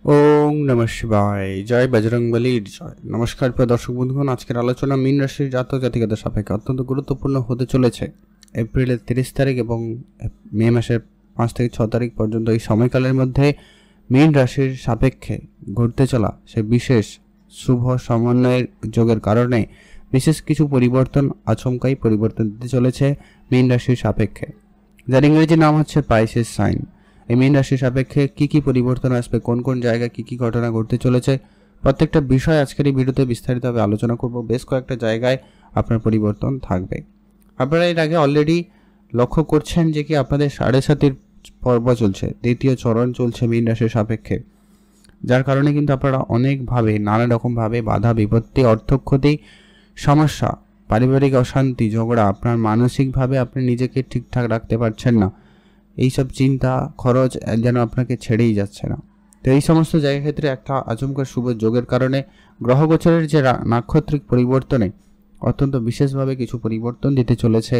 ওম নমঃ শিবায়। জয় বজরংবলীর জয়। নমস্কার প্রিয় দর্শক বন্ধুগণ, আজকের আলোচনা মীন রাশির জাতক জাতিকাদের সাপেক্ষে অত্যন্ত গুরুত্বপূর্ণ হতে চলেছে। এপ্রিলের 30 তারিখ এবং মে মাসের 5 থেকে 6 তারিখ পর্যন্ত এই সময়কালের মধ্যে মীন রাশির সাপেক্ষে ঘটতে চলা সে বিশেষ শুভ সমন্বয়ের যোগের কারণে বিশেষ কিছু পরিবর্তন, আচমকাই পরিবর্তন দিতে চলেছে মীন রাশির সাপেক্ষে, যার ইংরেজি নাম হচ্ছে পাইসেস সাইন। এই মীন রাশির সাপেক্ষে কী কী পরিবর্তন আসবে, কোন কোন জায়গায় কী কী ঘটনা ঘটতে চলেছে, প্রত্যেকটা বিষয় আজকের এই ভিডিওতে বিস্তারিতভাবে আলোচনা করব। বেশ কয়েকটা জায়গায় আপনার পরিবর্তন থাকবে। আপনারা এর আগে অলরেডি লক্ষ্য করছেন যে কি আপনাদের 7.5 পর্ব চলছে, দ্বিতীয় চরণ চলছে মীন রাশির সাপেক্ষে, যার কারণে কিন্তু আপনারা অনেকভাবে নানা রকমভাবে বাধা বিপত্তি, অর্থক্ষতি, সমস্যা, পারিবারিক অশান্তি, ঝগড়া, আপনার মানসিকভাবে আপনি নিজেকে ঠিকঠাক রাখতে পারছেন না, এইসব চিন্তা খরচ যেন আপনাকে ছেড়েই যাচ্ছে না। তো এই সমস্ত জায়গার ক্ষেত্রে একটা আচমকা শুভ যোগের কারণে গ্রহগোচরের যে নাক্ষত্রিক পরিবর্তনে অত্যন্ত বিশেষভাবে কিছু পরিবর্তন দিতে চলেছে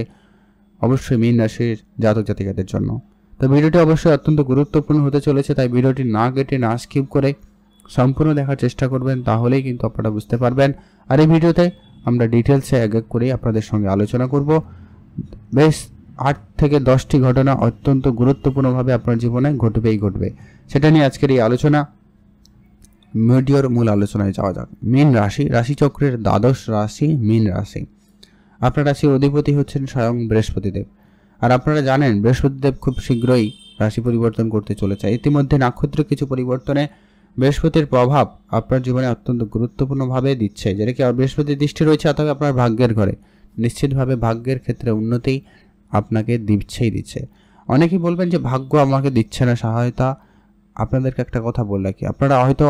অবশ্যই মীন রাশির জাতক জাতিকাদের জন্য। তো ভিডিওটি অবশ্যই অত্যন্ত গুরুত্বপূর্ণ হতে চলেছে, তাই ভিডিওটি না কেটে না স্কিপ করে সম্পূর্ণ দেখার চেষ্টা করবেন, তাহলেই কিন্তু আপনারা বুঝতে পারবেন। আর এই ভিডিওতে আমরা ডিটেলসে এক এক করেই আপনাদের সঙ্গে আলোচনা করব। বেশ 8 থেকে 10টি ঘটনা অত্যন্ত গুরুত্বপূর্ণভাবে আপনার জীবনে ঘটবে। সেটা নিয়ে আজকের এই আলোচনা। ভিডিওর মূল আলোচনায় যাওয়া যাক। মীন রাশি, রাশিচক্রের দ্বাদশ রাশি মীন রাশি। আপনার রাশির অধিপতি হচ্ছেন স্বয়ং বৃহস্পতিদেব। আর আপনারা জানেন বৃহস্পতিদেব খুব শীঘ্রই রাশি পরিবর্তন করতে চলেছে। ইতিমধ্যে নাক্ষত্রিক কিছু পরিবর্তনে বৃহস্পতির প্রভাব আপনার জীবনে অত্যন্ত গুরুত্বপূর্ণভাবে দিচ্ছে, যেটা কি বৃহস্পতির দৃষ্টি রয়েছে অথবা আপনার ভাগ্যের ঘরে, নিশ্চিতভাবে ভাগ্যের ক্ষেত্রে উন্নতি আপনাকে দিচ্ছে। অনেকেই বলবেন যে ভাগ্য আমাকে দিচ্ছে না সহায়তা। আপনাদেরকে একটা কথা বলে রাখি, আপনারা হয়তো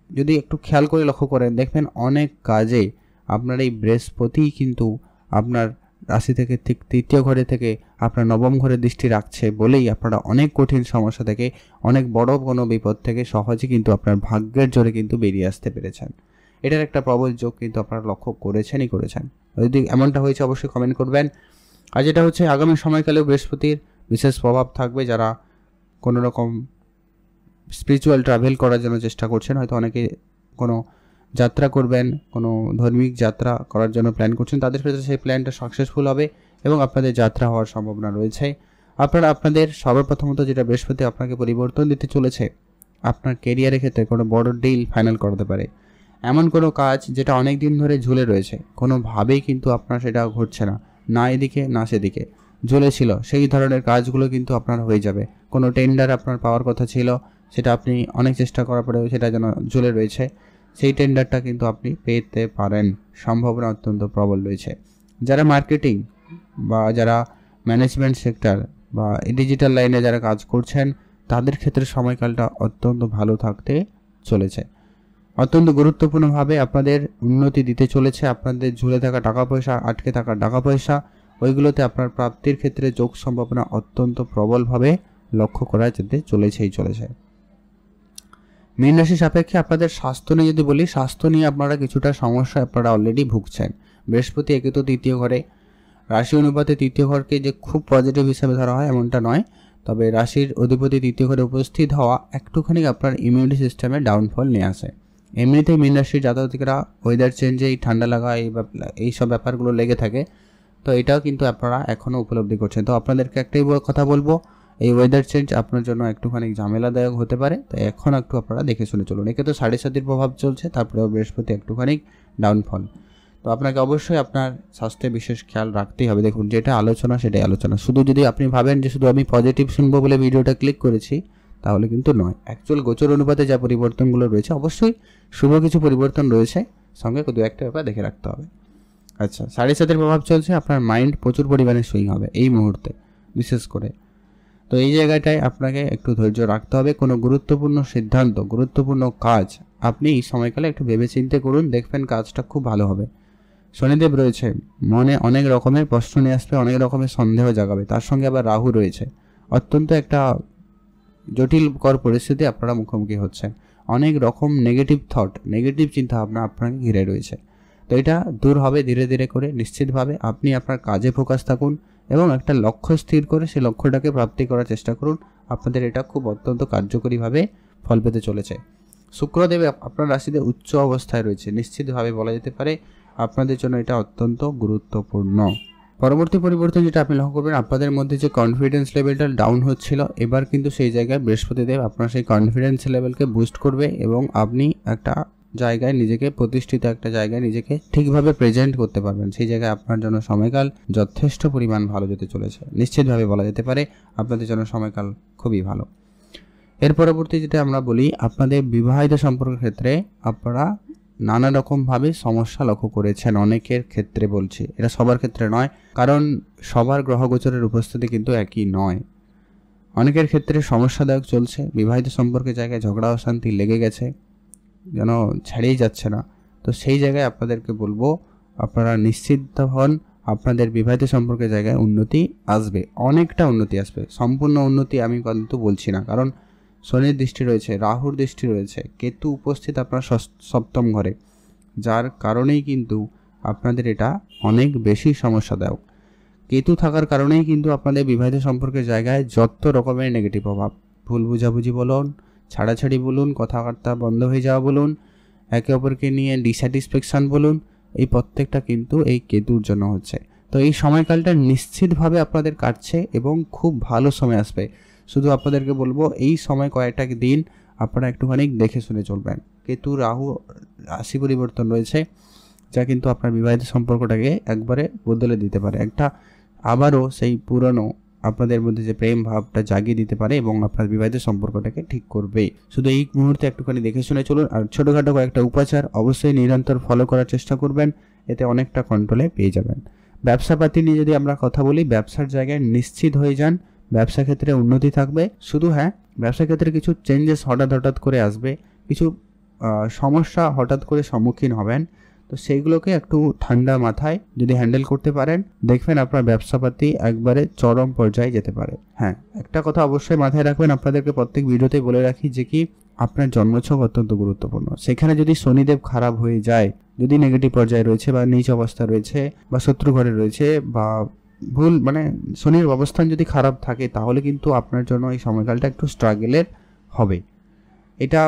যদি একটু খেয়াল করে লক্ষ্য করেন, দেখবেন অনেক কাজে আপনার এই বৃহস্পতি কিন্তু আপনার রাশি থেকে ঠিক 3য় ঘরে থেকে আপনার 9ম ঘরে দৃষ্টি রাখছে বলেই আপনারা অনেক কঠিন সমস্যা থেকে, অনেক বড় কোনো বিপদ থেকে সহজে কিন্তু আপনার ভাগ্যের জোরে কিন্তু বেরিয়ে আসতে পেরেছেন। এটার একটা প্রবল যোগ কিন্তু আপনারা লক্ষ্য করেছেন। যদি এমনটা হয়েছে অবশ্যই কমেন্ট করবেন। আর যেটা হচ্ছে আগামী সময়কালেও বৃহস্পতির বিশেষ প্রভাব থাকবে। যারা কোনো রকম স্পিরিচুয়াল ট্রাভেল করার জন্য চেষ্টা করছেন, হয়তো অনেকে কোনো যাত্রা করবেন, কোনো ধার্মিক যাত্রা করার জন্য প্ল্যান করছেন, তাদের ক্ষেত্রে সেই প্ল্যানটা সাকসেসফুল হবে এবং আপনাদের যাত্রা হওয়ার সম্ভাবনা রয়েছে। আপনারা আপনাদের সর্বপ্রথমত যেটা বৃহস্পতি আপনাকে পরিবর্তন দিতে চলেছে, আপনার কেরিয়ারের ক্ষেত্রে কোনো বড় ডিল ফাইনাল করতে পারে। এমন কোনো কাজ যেটা অনেক দিন ধরে ঝুলে রয়েছে, কোনোভাবেই কিন্তু আপনার সেটা ঘটছে না এদিকে না সেদিকে ঝুলেছিল, সেই ধরনের কাজগুলো কিন্তু আপনার হয়ে যাবে। কোনো টেন্ডার আপনার পাওয়ার কথা ছিল, সেটা আপনি অনেক চেষ্টা করার পরেও সেটা যেন ঝুলে রয়েছে, সেই টেন্ডারটা কিন্তু আপনি পেতে পারেন, সম্ভাবনা অত্যন্ত প্রবল রয়েছে। যারা মার্কেটিং বা যারা ম্যানেজমেন্ট সেক্টর বা ডিজিটাল লাইনে যারা কাজ করছেন, তাদের ক্ষেত্রে সময়কালটা অত্যন্ত ভালো থাকতে চলেছে। অত্যন্ত গুরুত্বপূর্ণভাবে আপনাদের উন্নতি দিতে চলেছে। আপনাদের ঝুলে থাকা টাকা পয়সা, আটকে থাকা টাকা পয়সা, ওইগুলোতে আপনার প্রাপ্তির ক্ষেত্রে যোগ সম্ভাবনা অত্যন্ত প্রবলভাবে লক্ষ্য করা যেতে চলেছে। মীন রাশি সাপেক্ষে আপনাদের স্বাস্থ্য নিয়ে যদি বলি, স্বাস্থ্য নিয়ে আপনারা কিছুটা সমস্যা আপনারা অলরেডি ভুগছেন। বৃহস্পতি একে তো 3য় ঘরে, রাশি অনুপাতে 3য় ঘরকে যে খুব পজিটিভ হিসাবে ধরা হয় এমনটা নয়, তবে রাশির অধিপতি 3য় ঘরে উপস্থিত হওয়া একটুখানি আপনার ইমিউনিটি সিস্টেমে ডাউনফল নিয়ে আসে। এমনিতেই মীন রাশির জাতকরা ওয়েদার চেঞ্জে এই ঠান্ডা লাগা এইসব ব্যাপারগুলো লেগে থাকে, তো এটাও কিন্তু আপনারা এখনও উপলব্ধি করছেন। তো আপনাদেরকে একটাই কথা বলবো, এই ওয়েদার চেঞ্জ আপনার জন্য একটুখানি ঝামেলাদায়ক হতে পারে, তাই এখন একটু আপনারা দেখে শুনে চলুন। একে তো 7.5 প্রভাব চলছে, তারপরেও বৃহস্পতি একটুখানি ডাউনফল, তো আপনাকে অবশ্যই আপনার স্বাস্থ্যে বিশেষ খেয়াল রাখতেই হবে। দেখুন, যেটা আলোচনা সেটাই আলোচনা। শুধু যদি আপনি ভাবেন যে শুধু আমি পজিটিভ শুনবো বলে ভিডিওটা ক্লিক করেছি, তাহলে কিন্তু নয়। অ্যাকচুয়াল গোচর অনুপাতে যা পরিবর্তনগুলো রয়েছে, অবশ্যই শুভ কিছু পরিবর্তন রয়েছে, সঙ্গে 2-1টা ব্যাপার দেখে রাখতে হবে। আচ্ছা, 7.5 প্রভাব চলছে, আপনার মাইন্ড প্রচুর পরিমাণে সুইং হবে এই মুহূর্তে বিশেষ করে। তো এই জায়গাটায় আপনাকে একটু ধৈর্য রাখতে হবে। কোনো গুরুত্বপূর্ণ সিদ্ধান্ত, গুরুত্বপূর্ণ কাজ আপনি এই সময়কালে একটু ভেবেচিন্তে করুন, দেখবেন কাজটা খুব ভালো হবে। শনিদেব রয়েছে, মনে অনেক রকমের প্রশ্ন নিয়ে আসবে, অনেক রকমের সন্দেহ জাগাবে, তার সঙ্গে আবার রাহু রয়েছে। অত্যন্ত একটা জটিলকর পরিস্থিতি আপনারা মুখোমুখি হচ্ছেন। অনেক রকম নেগেটিভ থট, নেগেটিভ চিন্তাভাবনা আপনাকে ঘিরে রয়েছে। তো এটা দূর হবে ধীরে ধীরে করে। নিশ্চিতভাবে আপনি আপনার কাজে ফোকাস থাকুন এবং একটা লক্ষ্য স্থির করে সেই লক্ষ্যটাকে প্রাপ্তি করার চেষ্টা করুন। আপনাদের এটা খুব অত্যন্ত কার্যকরীভাবে ফল পেতে চলেছে। শুক্রদেব আপনার রাশিতে উচ্চ অবস্থায় রয়েছে, নিশ্চিতভাবে বলা যেতে পারে আপনাদের জন্য এটা অত্যন্ত গুরুত্বপূর্ণ। পরবর্তী পরিবর্তন যেটা আপনি লক্ষ্য করবেন, আপনাদের মধ্যে যে কনফিডেন্স লেভেলটা ডাউন হচ্ছিল, এবার কিন্তু সেই জায়গায় বৃহস্পতিদেব আপনার সেই কনফিডেন্স লেভেলকে বুস্ট করবে এবং আপনি একটা জায়গায় নিজেকে প্রতিষ্ঠিত একটা জায়গায় নিজেকে ঠিকভাবে প্রেজেন্ট করতে পারবেন। সেই জায়গায় আপনার জন্য সময়কাল যথেষ্ট পরিমাণ ভালো যেতে চলেছে, নিশ্চিতভাবে বলা যেতে পারে আপনাদের জন্য সময়কাল খুবই ভালো। এর পরবর্তী যেটা আমরা বলি, আপনাদের বিবাহিত সম্পর্কের ক্ষেত্রে আপনারা নানা রকমভাবে সমস্যা লক্ষ্য করেছেন, অনেকের ক্ষেত্রে বলছি, এটা সবার ক্ষেত্রে নয়, কারণ সবার গ্রহগোচরের উপস্থিতি কিন্তু একই নয়। অনেকের ক্ষেত্রে সমস্যাদায়ক চলছে, বিবাহিত সম্পর্কের জায়গায় ঝগড়া অশান্তি লেগে গেছে, যেন ছেড়েই যাচ্ছে না। তো সেই জায়গায় আপনাদেরকে বলবো, আপনারা নিশ্চিত হন আপনাদের বিবাহিত সম্পর্কের জায়গায় উন্নতি আসবে, অনেকটা উন্নতি আসবে। সম্পূর্ণ উন্নতি আমি কিন্তু বলছি না, কারণ শনির দৃষ্টি রয়েছে, রাহুর দৃষ্টি রয়েছে, কেতু উপস্থিত আপনার সপ্তম ঘরে, যার কারণেই কিন্তু আপনাদের এটা অনেক বেশি সমস্যাদায়ক। কেতু থাকার কারণেই কিন্তু আপনাদের বিবাহিত সম্পর্কের জায়গায় যত রকমের নেগেটিভ প্রভাব, ভুল বুঝাবুঝি বলুন, ছাড়াছাড়ি বলুন, কথাবার্তা বন্ধ হয়ে যাওয়া বলুন, একে অপরকে নিয়ে ডিস্যাটিসফ্যাকশন বলুন, এই প্রত্যেকটা কিন্তু এই কেতুর জন্য হচ্ছে। তো এই সময়কালটা নিশ্চিতভাবে আপনাদের কাটছে এবং খুব ভালো সময় আসবে। শুধু আপনাদেরকে বলবো, এই সময় কয়েকটা দিন আপনারা একটুখানি দেখে শুনে চলবেন। কেতু রাহু রাশি পরিবর্তন রয়েছে, যা কিন্তু আপনার বিবাহিত সম্পর্কটাকে একবারে বদলে দিতে পারে, একটা আবারও সেই পুরনো আপনাদের মধ্যে যে প্রেম ভাবটা জাগিয়ে দিতে পারে এবং আপনার বিবাহিত সম্পর্কটাকে ঠিক করবে। শুধু এই মুহূর্তে একটুখানি দেখে শুনে চলুন, আর ছোটোখাটো কয়েকটা উপাচার অবশ্যই নিরন্তর ফলো করার চেষ্টা করবেন, এতে অনেকটা কন্ট্রোলে পেয়ে যাবেন। ব্যবসাপাতি নিয়ে যদি আমরা কথা বলি, ব্যবসার জায়গায় নিশ্চিত হয়ে যান, ব্যবসা ক্ষেত্রে উন্নতি থাকবে। শুধু হ্যাঁ, ব্যবসা ক্ষেত্রে কিছু চেঞ্জেস হঠাৎ করে আসবে, কিছু সমস্যা হঠাৎ করে সম্মুখীন হবেন, তো সেইগুলোকে একটু ঠান্ডা মাথায় যদি হ্যান্ডেল করতে পারেন, দেখবেন আপনার ব্যবসাপাতি একবারে চরম পর্যায়ে যেতে পারে। হ্যাঁ, একটা কথা অবশ্যই মাথায় রাখবেন, আপনাদেরকে প্রত্যেক ভিডিওতেই বলে রাখি যে কি আপনার জন্মছক অত্যন্ত গুরুত্বপূর্ণ। সেখানে যদি শনিদেব খারাপ হয়ে যায়, যদি নেগেটিভ পর্যায়ে রয়েছে বা নিচ অবস্থা রয়েছে বা শত্রু ঘরে রয়েছে বা ভুল শনির অবস্থান যদি খারাপ থাকে, তাহলে কিন্তু আপনার জন্য এই সময়কালটা একটু স্ট্রাগলের হবে, এটা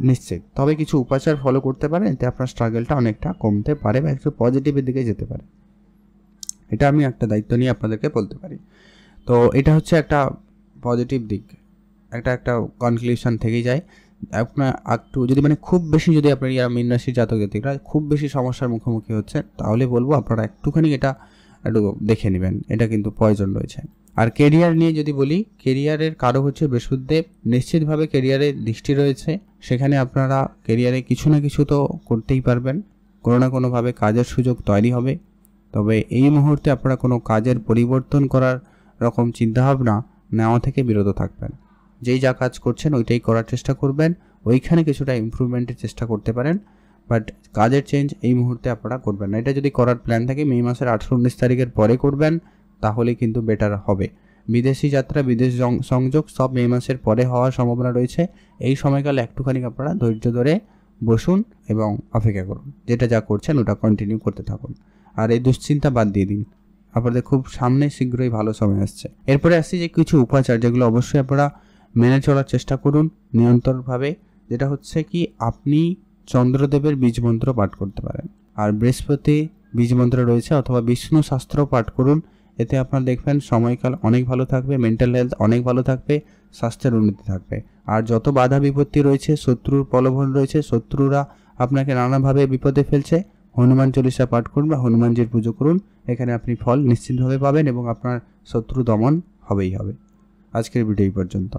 নিশ্চিত। তবে কিছু উপাচার ফলো করতে পারেন, এতে আপনার স্ট্রাগলটা অনেকটা কমতে পারে বা একটু পজিটিভের দিকে যেতে পারে। এটা আমি একটা দায়িত্ব নিয়ে আপনাদেরকে বলতে পারি। তো এটা হচ্ছে একটা পজিটিভ দিক, একটা কনক্লুশন থেকেই যায়। আপনার একটু যদি খুব বেশি যদি আপনার মীন রাশির জাতক জাতিকরা খুব বেশি সমস্যার মুখোমুখি হচ্ছে, তাহলে বলবো আপনারা একটুখানি এটা একটু দেখে নেবেন, এটা কিন্তু প্রয়োজন রয়েছে। আর কেরিয়ার নিয়ে যদি বলি, কেরিয়ারের কারো হচ্ছে বৃহস্পতিদেব, নিশ্চিতভাবে কেরিয়ারে দৃষ্টি রয়েছে, সেখানে আপনারা কেরিয়ারে কিছু না কিছু তো করতেই পারবেন, কোনো না কোনোভাবে কাজের সুযোগ তৈরি হবে। তবে এই মুহূর্তে আপনারা কোনো কাজের পরিবর্তন করার রকম চিন্তাভাবনা নেওয়া থেকে বিরত থাকবেন। যেই যা কাজ করছেন ওইটাই করার চেষ্টা করবেন, ওইখানে কিছুটা ইমপ্রুভমেন্টের চেষ্টা করতে পারেন, বাট কাজের চেঞ্জ এই মুহূর্তে আপনারা করবেন না। এটা যদি করার প্ল্যান থাকে মে মাসের 18-19 তারিখের পরে করবেন, তাহলে কিন্তু বেটার হবে। বিদেশি যাত্রা, বিদেশ সংযোগ সব মে মাসের পরে হওয়ার সম্ভাবনা রয়েছে। এই সময়কালে একটুখানি আপনারা ধৈর্য ধরে বসুন এবং অপেক্ষা করুন, যেটা যা করছেন ওটা কন্টিনিউ করতে থাকুন, আর এই দুশ্চিন্তা বাদ দিয়ে দিন, আপনাদের খুব সামনে শীঘ্রই ভালো সময় আসছে। এরপরে আসছি যে কিছু উপাচার, যেগুলো অবশ্যই আপনারা মেনে চলার চেষ্টা করুন নিরন্তরভাবে, যেটা হচ্ছে কি আপনি চন্দ্রদেবের বীজমন্ত্র পাঠ করতে পারেন, আর বৃহস্পতি বীজমন্ত্র রয়েছে, অথবা বিষ্ণু শাস্ত্র পাঠ করুন। এতে আপনার দেখবেন সময়কাল অনেক ভালো থাকবে, মেন্টাল হেলথ অনেক ভালো থাকবে, স্বাস্থ্যের উন্নতি থাকবে। আর যত বাধা বিপত্তি রয়েছে, শত্রুর প্রলোভন রয়েছে, শত্রুরা আপনাকে নানাভাবে বিপদে ফেলছে, হনুমান চল্লিশা পাঠ করুন বা হনুমানজির পুজো করুন, এখানে আপনি ফল নিশ্চিতভাবে পাবেন এবং আপনার শত্রু দমন হবেই হবে। আজকের ভিডিও এই পর্যন্ত।